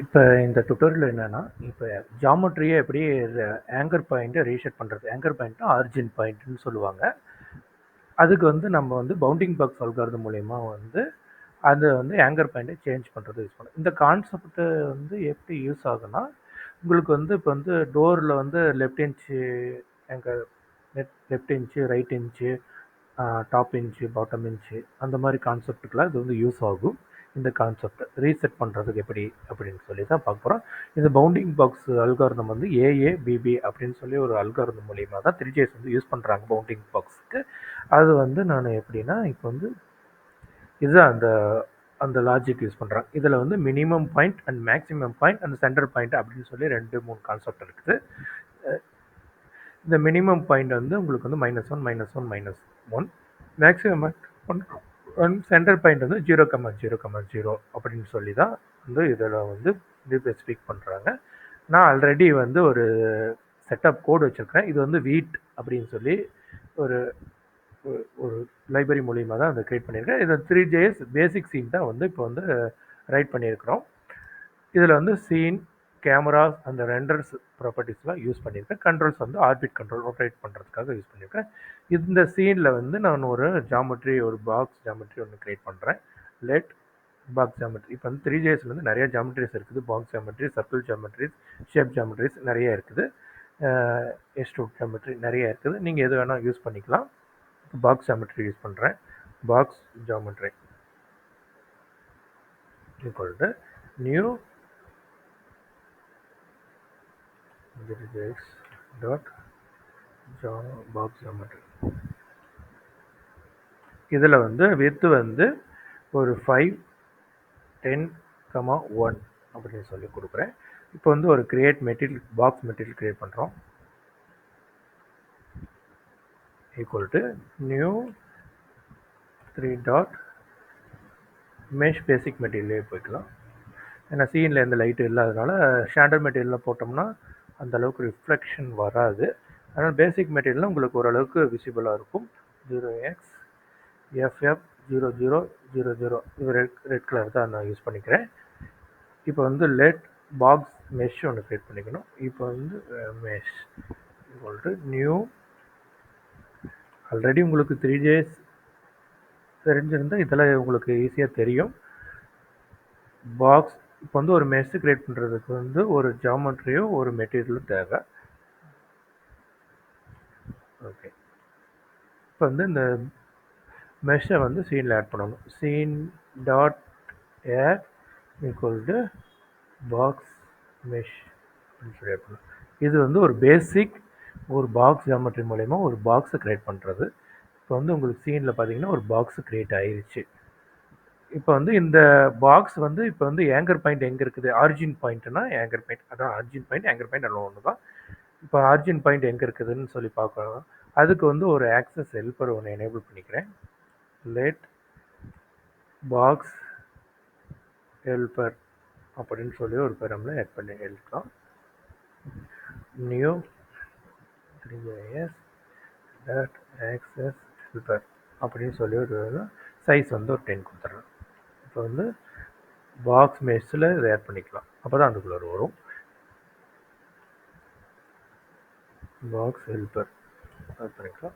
இப்போ இந்த டுட்டோரியல் என்னன்னா, இப்போ ஜாமெட்ரியை எப்படி ஆங்கர் பாயிண்ட்டை ரீசெட் பண்ணுறது. ஆங்கர் பாயிண்ட்னா ஆரிஜின் பாயிண்ட்னு சொல்லுவாங்க. அதுக்கு வந்து நம்ம வந்து பவுண்டிங் பாக்ஸ் அல்காரிதம் மூலயமா வந்து அது வந்து ஆங்கர் பாயிண்ட்டை சேஞ்ச் பண்ணுறது யூஸ் பண்ணும். இந்த கான்செப்ட் வந்து எப்படி யூஸ் ஆகுனா, உங்களுக்கு வந்து இப்போ வந்து டோரில் வந்து left inch anchor, left inch, right inch, top inch, bottom inch, அந்த மாதிரி கான்செப்டுக்கெலாம் இது வந்து யூஸ் ஆகும். இந்த கான்செப்ட் ரீசெட் பண்ணுறதுக்கு எப்படி அப்படின்னு சொல்லி தான் பார்க்க போகிறோம். இந்த பவுண்டிங் பாக்ஸ் அல்காரிதம் வந்து ஏஏபிபி அப்படின்னு சொல்லி ஒரு அல்காரிதம் மூலியமாக தான் 3Js வந்து யூஸ் பண்ணுறாங்க பவுண்டிங் பாக்ஸுக்கு. அது வந்து நான் எப்படின்னா, இப்போ வந்து இதுதான் அந்த அந்த லாஜிக் யூஸ் பண்ணுறாங்க. இதில் வந்து minimum point and maximum point and centre point அப்படின்னு சொல்லி 2-3 கான்செப்ட் இருக்குது. இந்த மினிமம் பாயிண்ட் வந்து உங்களுக்கு வந்து -1, -1, -1, மேக்ஸிமம் ஒன், சென்டர் பாயிண்ட் வந்து 0,0,0 அப்படின்னு சொல்லி தான் வந்து இதில் வந்து இது ஸ்பீக் பண்ணுறாங்க. நான் ஆல்ரெடி வந்து ஒரு செட்டப் கோடு வச்சுருக்கிறேன். இது வந்து வீட் அப்படின்னு சொல்லி ஒரு ஒரு லைப்ரரி மூலியமாக தான் அதை க்ரியேட் பண்ணியிருக்கேன். இதை 3JS பேசிக் சீன் தான் வந்து இப்போ வந்து ரைட் பண்ணியிருக்கிறோம். இதில் வந்து சீன், கேமராஸ் அந்த ரெண்டர்ஸ் ப்ராப்பர்ட்டிஸ்லாம் யூஸ் பண்ணியிருக்கேன். கண்ட்ரோல்ஸ் வந்து ஆர்பிட் கண்ட்ரோல் ரொட்டேட் பண்ணுறதுக்காக யூஸ் பண்ணியிருக்கேன். இந்த சீனில் வந்து நான் ஒரு ஜாமெட்ரி, ஒரு பாக்ஸ் ஜாமெட்ரி ஒன்று க்ரியேட் பண்ணுறேன். Let box geometry. இப்போ வந்து 3JS வந்து நிறைய ஜாமெட்ரிஸ் இருக்குது. Box geometry, circle geometries, shape geometries நிறைய இருக்குது. எக்ஸ்ட்ரூட் ஜாமெட்ரி நிறைய இருக்குது. நீங்கள் எது வேணால் யூஸ் பண்ணிக்கலாம். பாக்ஸ் ஜாமெட்ரி யூஸ் பண்ணுறேன். Box geometry equal to new dot box geometry. இதில் வந்து வித்து வந்து ஒரு 5, 10, 1 அப்படின்னு சொல்லி கொடுக்குறேன். இப்போ வந்து ஒரு create material, box material create பண்ணுறோம். Equal to new 3 dot mesh basic மெட்டீரியலே போய்க்கலாம். ஏன்னா சீனில் எந்த லைட்டு இல்லாதனால ஸ்டாண்டர்ட் மெட்டீரியலில் போட்டோம்னா அந்த அளவுக்கு ரிஃப்ளெக்ஷன் வராது. அதனால் பேசிக் மெட்டீரியலில் உங்களுக்கு ஓரளவுக்கு விசிபிளாக இருக்கும். 0x FF0000 இது ரெட் கலர் தான் நான் யூஸ் பண்ணிக்கிறேன். இப்போ வந்து லெட் பாக்ஸ் மெஷ் ஒன்று க்ரியேட் பண்ணிக்கணும். இப்போ வந்து mesh equal to new, already உங்களுக்கு 3JS தெரிஞ்சிருந்தால் இதெல்லாம் உங்களுக்கு ஈஸியாக தெரியும். பாக்ஸ் இப்போ வந்து ஒரு மெஷ் க்ரியேட் பண்ணுறதுக்கு வந்து ஒரு ஜாமெட்ரியோ ஒரு மெட்டீரியலும் தேவை. ஓகே, இப்போ வந்து இந்த மெஷ்ஷை வந்து சீனில் ஆட் பண்ணணும். Scene dot add equal to box mesh அப்படின்னு சொல்லி ஆட் பண்ணணும். இது வந்து ஒரு பேசிக் ஒரு பாக்ஸ் ஜாமெட்ரி மூலயமா ஒரு பாக்ஸை க்ரியேட் பண்ணுறது. இப்போ வந்து உங்களுக்கு சீனில் பார்த்தீங்கன்னா ஒரு பாக்ஸ் க்ரியேட் ஆயிடுச்சு. இப்போ வந்து இந்த பாக்ஸ் வந்து இப்போ வந்து ஆங்கர் பாயிண்ட் எங்கே இருக்குது, ஆரிஜின் பாயிண்ட்னா ஆங்கர் பாயிண்ட், அதான் ஆரிஜின் பாயிண்ட், ஆங்கர் பாயிண்ட் எல்லாம் ஒன்று தான். இப்போ ஆரிஜின் பாயிண்ட் எங்கே இருக்குதுன்னு சொல்லி பார்க்கலாம். அதுக்கு வந்து ஒரு ஆக்சஸ் ஹெல்ப்பர் ஒன்று எனேபிள் பண்ணிக்கிறேன். லெட் பாக்ஸ் ஹெல்ப்பர் அப்படின்னு சொல்லி ஒரு பெரமில் ஆட் பண்ணி எழுதிக்கலாம். New 3JS dot access helper அப்படின்னு சொல்லி ஒரு சைஸ் வந்து ஒரு 10 கொடுத்துட்றேன். இப்போ வந்து பாக்ஸ் மெஷ்ஷில் இதை ஆட் பண்ணிக்கலாம். அப்போ தான் அதுக்குள்ளே வரும். பாக்ஸ் ஹெல்ப்பர் ஆட் பண்ணிக்கலாம்.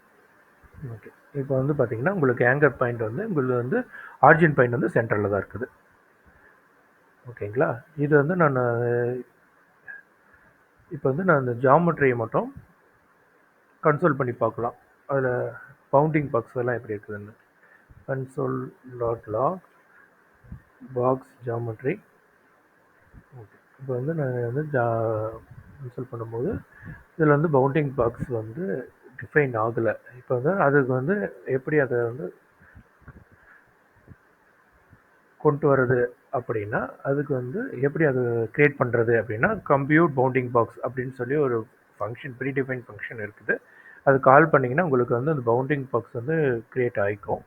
ஓகே, இப்போ வந்து பார்த்தீங்கன்னா உங்களுக்கு ஆங்கர் பாயிண்ட் வந்து உங்களுக்கு வந்து ஆரிஜின் பாயிண்ட் வந்து சென்டரில் தான் இருக்குது. ஓகேங்களா, இது வந்து நான் இப்போ வந்து நான் இந்த ஜாமெட்ரியை மட்டும் கன்சோல் பண்ணி பார்க்கலாம். அதில் பவுண்டிங் பாக்ஸ் எல்லாம் எப்படி இருக்குதுன்னு. Console dot log box geometry. Okay, இப்போ வந்து நான் வந்து கன்சோல் பண்ணும்போது இதில் வந்து பவுண்டிங் பாக்ஸ் வந்து டிஃபைன் ஆகலை. இப்போ வந்து அதுக்கு வந்து எப்படி அதை வந்து கொண்டு வர்றது அப்படின்னா, அதுக்கு வந்து எப்படி அது க்ரியேட் பண்ணுறது அப்படின்னா, கம்ப்யூட் பவுண்டிங் பாக்ஸ் அப்படின்னு சொல்லி ஒரு ஃபங்க்ஷன், ப்ரீ டிஃபைன் ஃபங்க்ஷன் இருக்குது. அது கால் பண்ணிங்கன்னா உங்களுக்கு வந்து அந்த பவுண்டிங் பாக்ஸ் வந்து க்ரியேட் ஆகிக்கும்.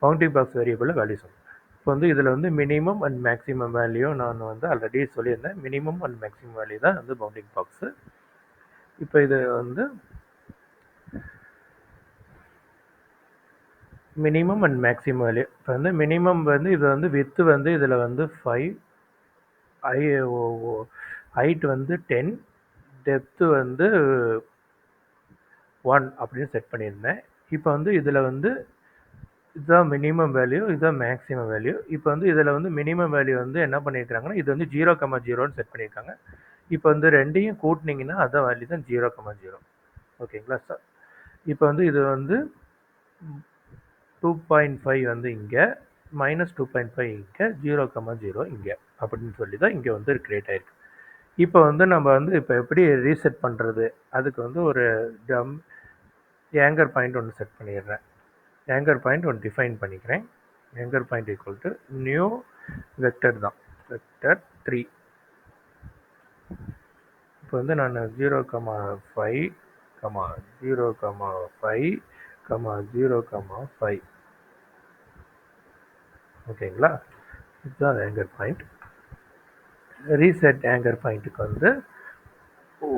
பவுண்டிங் பாக்ஸ் வேரியபிளில் வேல்யூஸ் வரும். இப்போ வந்து இதில் வந்து மினிமம் அண்ட் மேக்ஸிமம் வேல்யூ நான் வந்து ஆல்ரெடி சொல்லியிருந்தேன். மினிமம் அண்ட் மேக்ஸிமம் வேல்யூ தான் வந்து பவுண்டிங் பாக்ஸு. இப்போ இது வந்து மினிமம் அண்ட் மேக்ஸிமம் வேல்யூ. இப்போ வந்து மினிமம் வந்து இது வந்து வித்து வந்து இதில் வந்து 5, ஐ ஹைட் வந்து 10, டெப்த்து வந்து 1 அப்படின்னு செட் பண்ணியிருந்தேன். இப்போ வந்து இதில் வந்து இதுதான் மினிமம் வேல்யூ, இதுதான் மேக்ஸிமம் வேல்யூ. இப்போ வந்து இதில் வந்து மினிமம் வேல்யூ வந்து என்ன பண்ணியிருக்காங்கன்னா, இது வந்து 0,0ன்னு செட் பண்ணியிருக்காங்க. இப்போ வந்து ரெண்டையும் கூட்டினீங்கன்னா அதான் வேல்யூ தான் 0,0. ஓகேங்களா சார்? இப்போ வந்து இது வந்து 2.5 வந்து இங்கே, -2.5 இங்கே, 0,0 இங்கே அப்படின்னு சொல்லி தான் இங்கே வந்து கிரியேட் ஆயிருக்கு. இப்போ வந்து நம்ம வந்து இப்போ எப்படி ரீசெட் பண்ணுறது, அதுக்கு வந்து ஒரு ஏங்கர் பாயிண்ட் ஒன்று செட் பண்ணிடுறேன். ஏங்கர் பாயிண்ட் ஒன்று டிஃபைன் பண்ணிக்கிறேன். Anchor point equal to new vector தான், வெக்டர் 3. இப்போ வந்து நான் 0,5, 0,5, 0,5. ஓகேங்களா? இதுதான் ஏங்கர் பாயிண்ட். ரீசெட் ஏங்கர் பாயிண்ட்டுக்கு வந்து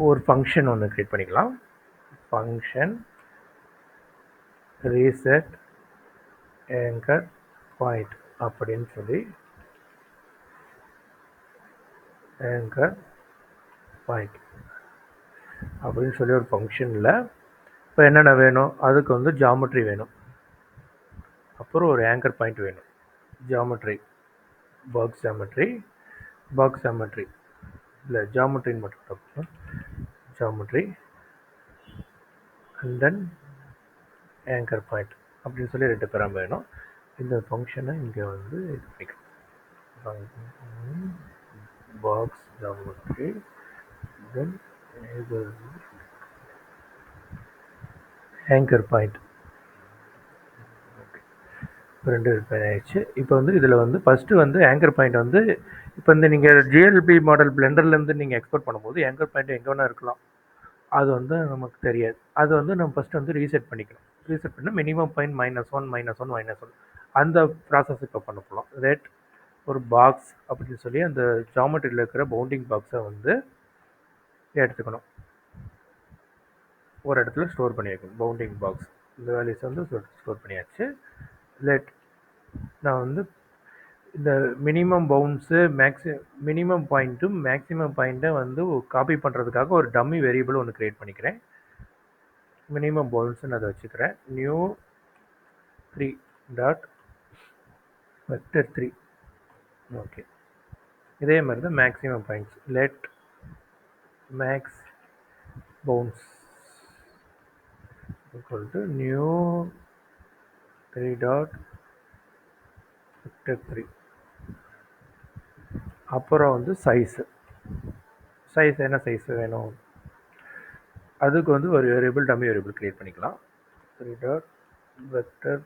ஒரு ஃபங்க்ஷன் ஒன்று கிரியேட் பண்ணிக்கலாம். ஃபங்க்ஷன் ரீசெட் ஏங்கர் பாயிண்ட் அப்படின்னு சொல்லி ஏங்கர் பாயிண்ட் அப்படின்னு சொல்லி ஒரு ஃபங்க்ஷனில் இப்போ என்னென்ன வேணும், அதுக்கு வந்து ஜாமெட்ரி வேணும், அப்புறம் ஒரு ஏங்கர் பாயிண்ட் வேணும். ஜாமெட்ரி, பாக்ஸ் ஜாமெட்ரி இல்லை ஜாமெட்ரின்னு மட்டும் தப்பு, geometry and then Anchor point அப்படின்னு சொல்லி 2 பேராக வேணும். இந்த ஃபங்க்ஷனை இங்கே வந்து இது பண்ணிக்கலாம். பாக்ஸ் ஜாமெட்ரி தென் இது ஏங்கர் பாயிண்ட். இப்போ 2 ரிப்பேர் ஆயிடுச்சு. இப்போ வந்து இதில் வந்து ஃபஸ்ட்டு வந்து ஏங்கர் பாயிண்ட் வந்து இப்போ இந்த நீங்கள் ஜிஎல்பி மாடல் பிளெண்டர்லேருந்து நீங்கள் எக்ஸ்போர்ட் பண்ணும்போது ஏங்கர் பாயிண்ட் எங்கே வேணால் இருக்கலாம். அது வந்து நமக்கு தெரியாது. அது வந்து நம்ம ஃபஸ்ட்டு வந்து ரீசெட் பண்ணிக்கணும். ரீசெட் பண்ணால் மினிமம் பாயிண்ட் -1 அந்த ப்ராசஸ் இப்போ பண்ண போகலாம். ரெட் ஒரு பாக்ஸ் அப்படின்னு சொல்லி அந்த ஜாமெட்ரியில் இருக்கிற பவுண்டிங் பாக்ஸை வந்து எடுத்துக்கணும், ஒரு இடத்துல ஸ்டோர் பண்ணி வைக்கணும். பவுண்டிங் பாக்ஸ் இந்த வேல்யூஸ் வந்து ஸ்டோர் பண்ணியாச்சு. லெட் நான் வந்து இந்த மினிமம் பவுண்ட்ஸு மினிமம் பாயிண்ட்டும் மேக்ஸிமம் பாயிண்ட்டை வந்து காப்பி பண்ணுறதுக்காக ஒரு டம்மி வேரியபிள் ஒன்று க்ரியேட் பண்ணிக்கிறேன். மினிமம் பவுண்ட்ஸ்ன்னு அதை வச்சுக்கிறேன். New 3 dot vector 3. ஓகே, இதே மாதிரி தான் maximum points. Let max bounds equal to new 3 dot vector 3. அப்புறம் வந்து சைஸ் என்ன சைஸ் வேணும், அதுக்கு வந்து ஒரு வேரியபிள் டம்மி வேரியபிள் க்ரியேட் பண்ணிக்கலாம். 3 டாட் வெக்டர்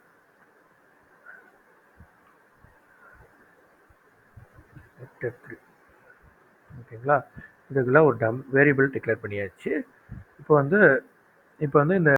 வெக்டர் 3. ஓகேங்களா? இதுக்குள்ள ஒரு வேரியபிள் டிக்ளேர் பண்ணியாச்சு. இப்போ வந்து இந்த